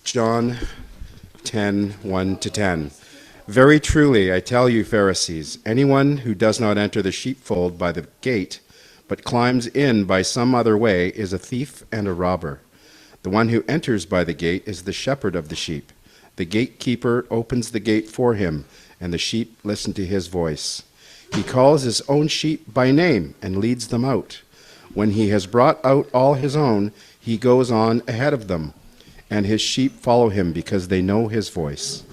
John 10, 1-10. Very truly, I tell you, Pharisees, anyone who does not enter the sheepfold by the gate, but climbs in by some other way, is a thief and a robber. The one who enters by the gate is the shepherd of the sheep. The gatekeeper opens the gate for him, and the sheep listen to his voice. He calls his own sheep by name and leads them out. When he has brought out all his own, he goes on ahead of them, and his sheep follow him because they know his voice.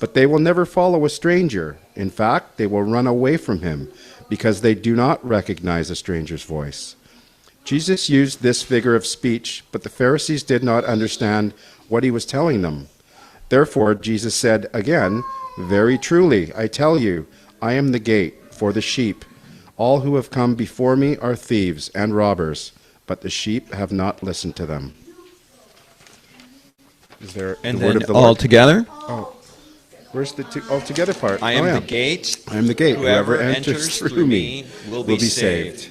But they will never follow a stranger. In fact, they will run away from him because they do not recognize a stranger's voice. Jesus used this figure of speech, but the Pharisees did not understand what he was telling them. Therefore, Jesus said again, very truly, I tell you, I am the gate for the sheep. All who have come before me are thieves and robbers, but the sheep have not listened to them. Is there and the word then of the Lord? all together? Oh, where's the all together part? I am the gate. I am the gate. Whoever enters through me will be saved.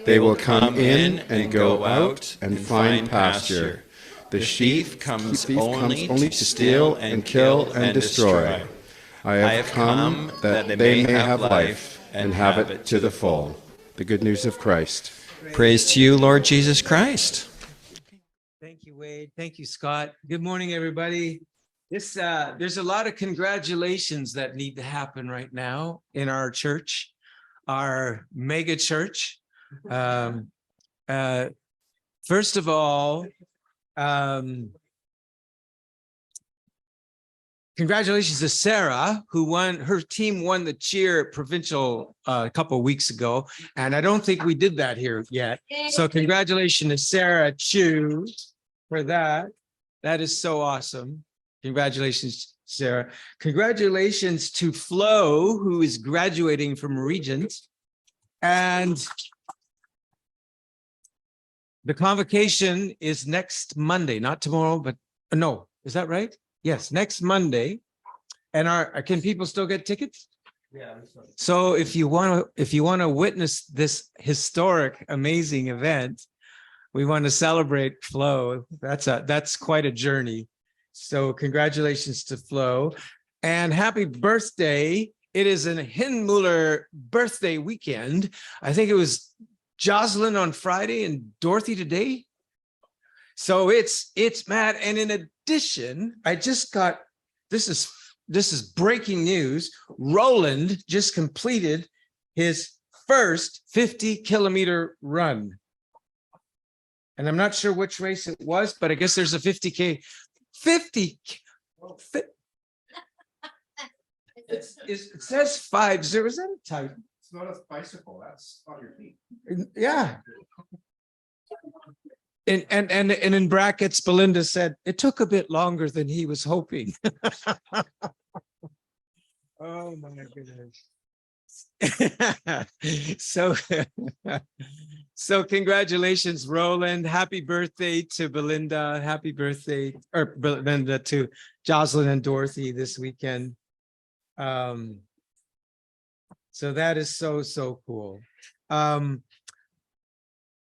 They will come in and go out and find pasture. The thief comes only to steal and kill and destroy. I have come that they may have life and have it to the full. The good news of Christ. Praise to you, Lord Jesus Christ. Thank you, Wade. Thank you, Scott. Good morning, everybody. There's a lot of congratulations that need to happen right now in our church, our mega church. First of all, congratulations to Sarah, who won. Her team won the cheer provincial a couple of weeks ago, and I don't think we did that here yet. So congratulations to Sarah Chu for that. That is so awesome. Congratulations, Sarah. Congratulations to Flo, who is graduating from Regent. And the convocation is next Monday, not tomorrow, but no, is that right? Yes, next Monday. And can people still get tickets? Yeah. So if you want to witness this historic, amazing event, we want to celebrate Flo. That's quite a journey. So congratulations to Flo, and happy birthday. It is a Hinmuller birthday weekend. I think it was Jocelyn on Friday and Dorothy today. So it's mad. And in addition, I just got, this is breaking news. Roland just completed his first 50-kilometer run. And I'm not sure which race it was, but I guess there's a 50K. 50. It says 50. Is that a type? It's not a bicycle. That's on your feet. Yeah. And in brackets, Belinda said it took a bit longer than he was hoping. Oh my goodness. So congratulations, Roland. Happy birthday to Belinda. Happy birthday, or Belinda, to Jocelyn and Dorothy this weekend. So that is so cool.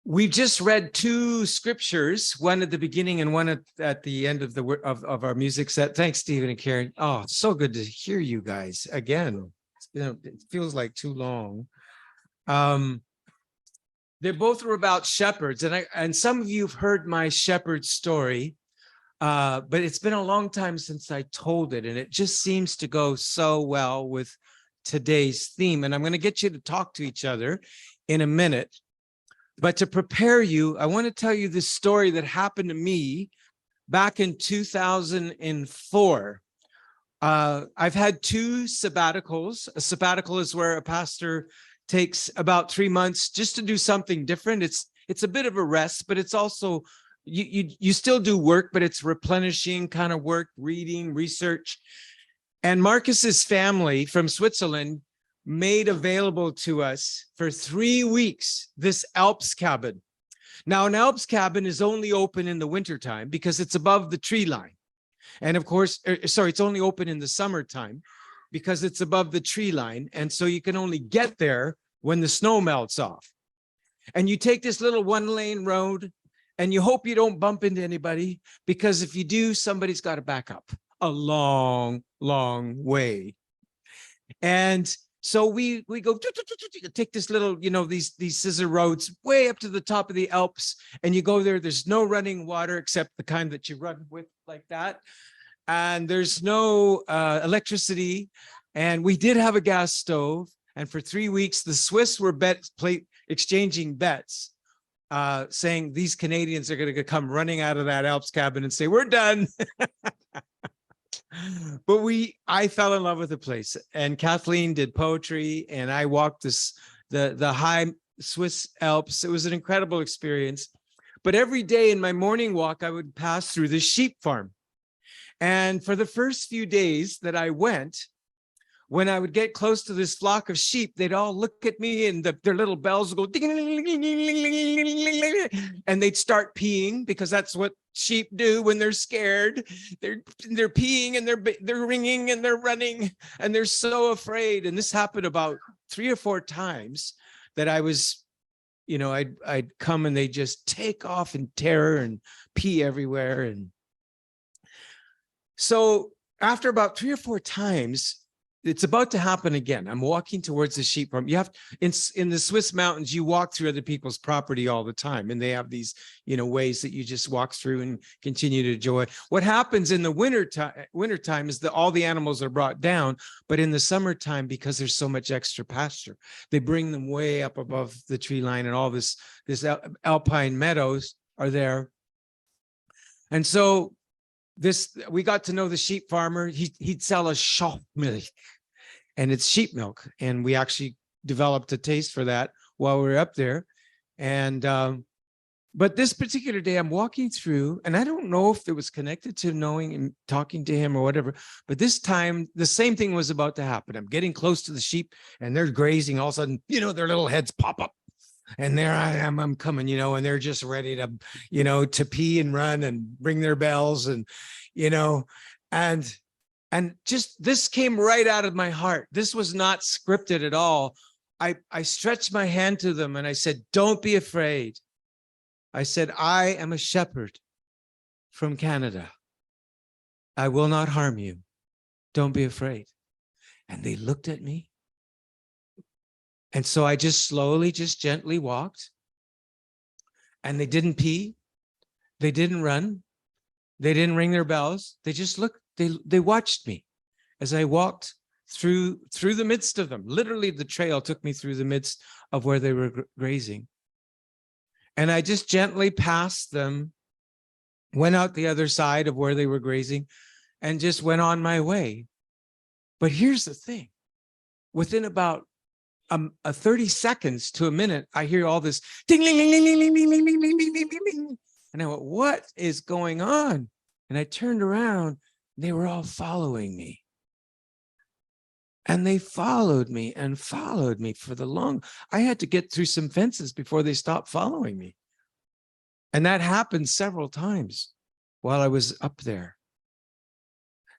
We've just read two scriptures, one at the beginning and one at the end of of our music set. Thanks, Stephen and Karen. Oh, it's so good to hear you guys again. It feels like too long. They both were about shepherds, and some of you have heard my shepherd story, but it's been a long time since I told it, and it just seems to go so well with today's theme. And I'm going to get you to talk to each other in a minute. But to prepare you, I want to tell you this story that happened to me back in 2004. I've had two sabbaticals. A sabbatical is where a pastor takes about 3 months just to do something different. It's a bit of a rest, but it's also, you still do work, but it's replenishing kind of work, reading, research. And Marcus's family from Switzerland made available to us for 3 weeks this Alps cabin. Now, an Alps cabin is only open in the wintertime because it's above the tree line. And of course, it's only open in the summertime because it's above the tree line. And so you can only get there when the snow melts off. And you take this little 1-lane road And you hope you don't bump into anybody, because if you do, somebody's got to back up a long, long way. And so we go take this little, these scissor roads way up to the top of the Alps, and you go there. There's no running water except the kind that you run with like that, and there's no electricity. And we did have a gas stove, and for 3 weeks the Swiss were exchanging bets, saying these Canadians are going to come running out of that Alps cabin and say, "We're done." But I fell in love with the place, and Kathleen did poetry, and I walked the high Swiss Alps. It was an incredible experience. But every day in my morning walk, I would pass through the sheep farm. And for the first few days that I went, when I would get close to this flock of sheep, they'd all look at me, and their little bells would go, and they'd start peeing, because that's what sheep do when they're scared. They're peeing, and they're ringing, and they're running, and they're so afraid. And this happened about 3 or 4 times that I was, I'd come, and they just take off in terror and pee everywhere. And so after about 3 or 4 times, it's about to happen again. I'm walking towards the sheep farm. You have in the Swiss mountains, you walk through other people's property all the time, and they have these, ways that you just walk through and continue to enjoy. What happens in the wintertime is that all the animals are brought down, but in the summertime, because there's so much extra pasture, they bring them way up above the tree line, and all this alpine meadows are there. And so we got to know the sheep farmer. He'd sell us shop milk, and it's sheep milk. And we actually developed a taste for that while we were up there. And, but this particular day I'm walking through, and I don't know if it was connected to knowing and talking to him or whatever, but this time the same thing was about to happen. I'm getting close to the sheep, and they're grazing. All of a sudden, their little heads pop up. And there I am, I'm coming, and they're just ready to, to pee and run and ring their bells, and, and just, this came right out of my heart. This was not scripted at all. I stretched my hand to them, and I said, "Don't be afraid." I said, "I am a shepherd from Canada. I will not harm you. Don't be afraid." And they looked at me. And so I just slowly, just gently walked, and they didn't pee. They didn't run. They didn't ring their bells. They just looked, they watched me as I walked through the midst of them. Literally, the trail took me through the midst of where they were grazing. And I just gently passed them, went out the other side of where they were grazing, and just went on my way. But here's the thing. Within about 30 seconds to a minute, I hear all this ding, ling, ling, ling, ling, ling, ling, ling, ling, ling, ling, ling, ling. And I went, "What is going on?" And I turned around, and they were all following me. And they followed me and followed me for I had to get through some fences before they stopped following me. And that happened several times while I was up there.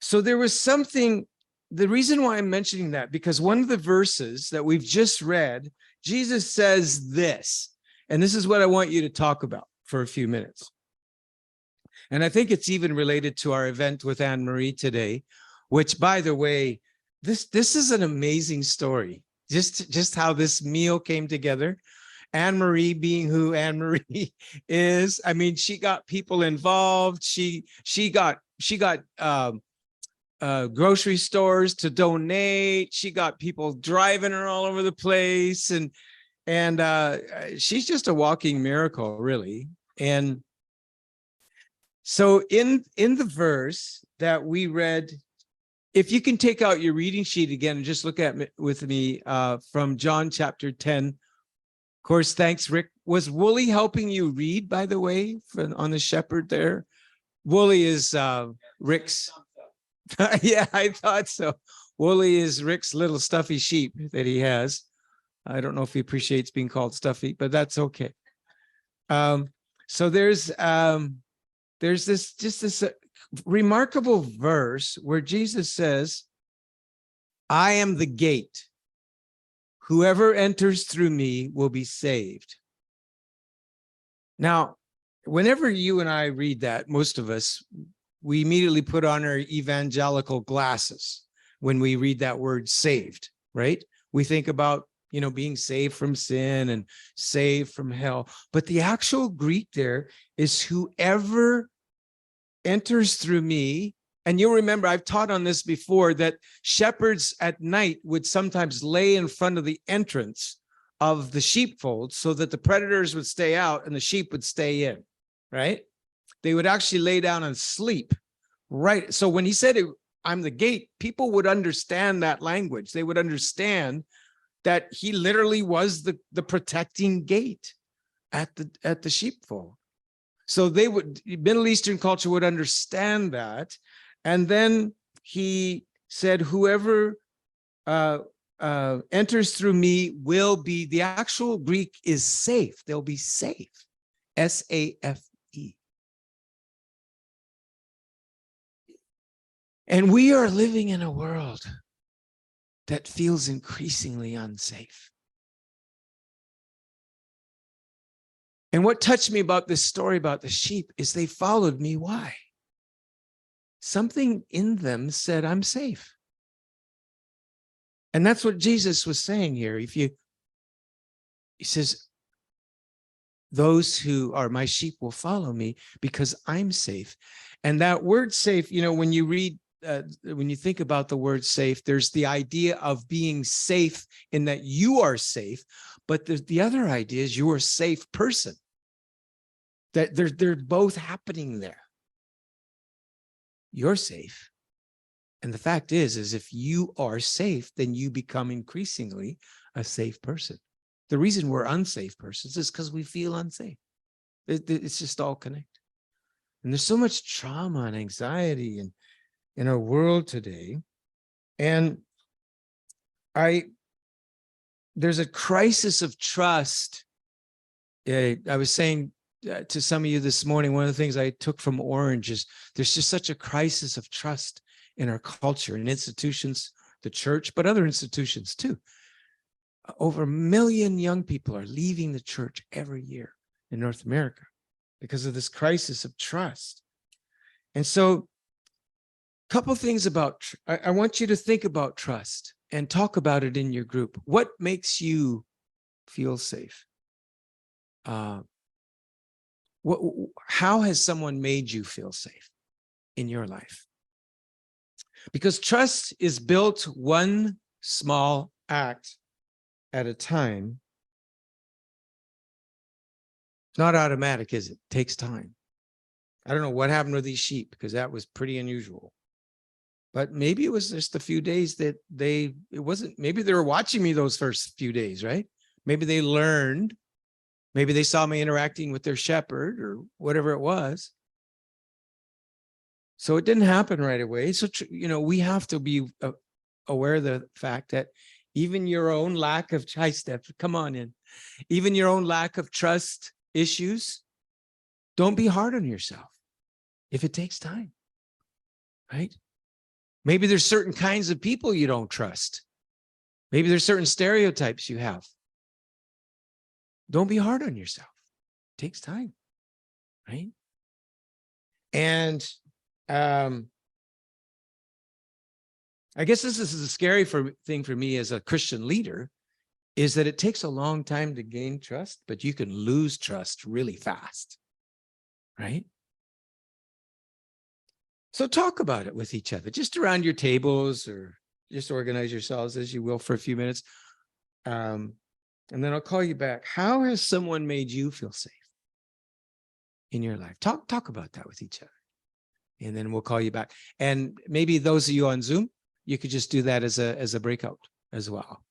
So there was something. The reason why I'm mentioning that, because one of the verses that we've just read, Jesus says this, and this is what I want you to talk about for a few minutes. And I think it's even related to our event with Anne-Marie today, which, by the way, this is an amazing story. Just how this meal came together. Anne-Marie being who Anne-Marie is. I mean, she got people involved. She got grocery stores to donate. She got people driving her all over the place, and she's just a walking miracle, really. And so in the verse that we read, if you can take out your reading sheet again and just look at with me from John chapter 10. Of course, thanks, Rick. Was Wooly helping you read, by the way, on the shepherd there? Wooly is Rick's. Yeah, I thought so. Wooly is Rick's little stuffy sheep that he has. I don't know if he appreciates being called stuffy, but that's okay. So there's this remarkable verse where Jesus says, "I am the gate. Whoever enters through me will be saved." Now, whenever you and I read that, most of us, we immediately put on our evangelical glasses when we read that word saved, right? We think about, being saved from sin and saved from hell. But the actual Greek there is whoever enters through me. And you'll remember, I've taught on this before, that shepherds at night would sometimes lay in front of the entrance of the sheepfold so that the predators would stay out and the sheep would stay in, right? They would actually lay down and sleep, right? So when he said, I'm the gate, people would understand that language. They would understand that he literally was the protecting gate at the sheepfold. So Middle Eastern culture would understand that. And then he said, whoever enters through me will be, the actual Greek is safe. They'll be safe. S-A-F-E. And we are living in a world that feels increasingly unsafe. And what touched me about this story about the sheep is they followed me. Why? Something in them said, I'm safe. And that's what Jesus was saying here. He says, those who are my sheep will follow me because I'm safe. And that word safe, when you read, when you think about the word safe, there's the idea of being safe in that you are safe, but the other idea is you're a safe person. That they're both happening there. You're safe. And the fact is if you are safe, then you become increasingly a safe person. The reason we're unsafe persons is because we feel unsafe. It's just all connected. And there's so much trauma and anxiety in our world today. And there's a crisis of trust. I was saying to some of you this morning, one of the things I took from Orange is there's just such a crisis of trust in our culture and institutions, the church, but other institutions too. Over 1 million young people are leaving the church every year in North America because of this crisis of trust. And so a couple things about, I want you to think about trust and talk about it in your group. What makes you feel safe? How has someone made you feel safe in your life? Because trust is built one small act at a time. It's not automatic, is it? It takes time. I don't know what happened with these sheep because that was pretty unusual. But maybe it was just a few days that maybe they were watching me those first few days, right? Maybe they learned. Maybe they saw me interacting with their shepherd or whatever it was. So it didn't happen right away. So, we have to be aware of the fact that even your own lack of, hi, Steph, come on in. Even your own lack of trust issues, don't be hard on yourself if it takes time, right? Maybe there's certain kinds of people you don't trust. Maybe there's certain stereotypes you have. Don't be hard on yourself. It takes time, right? And I guess this is a scary thing for me as a Christian leader, is that it takes a long time to gain trust, but you can lose trust really fast, right? So talk about it with each other, just around your tables, or just organize yourselves as you will for a few minutes. And then I'll call you back. How has someone made you feel safe in your life? Talk about that with each other. And then we'll call you back. And maybe those of you on Zoom, you could just do that as a breakout as well.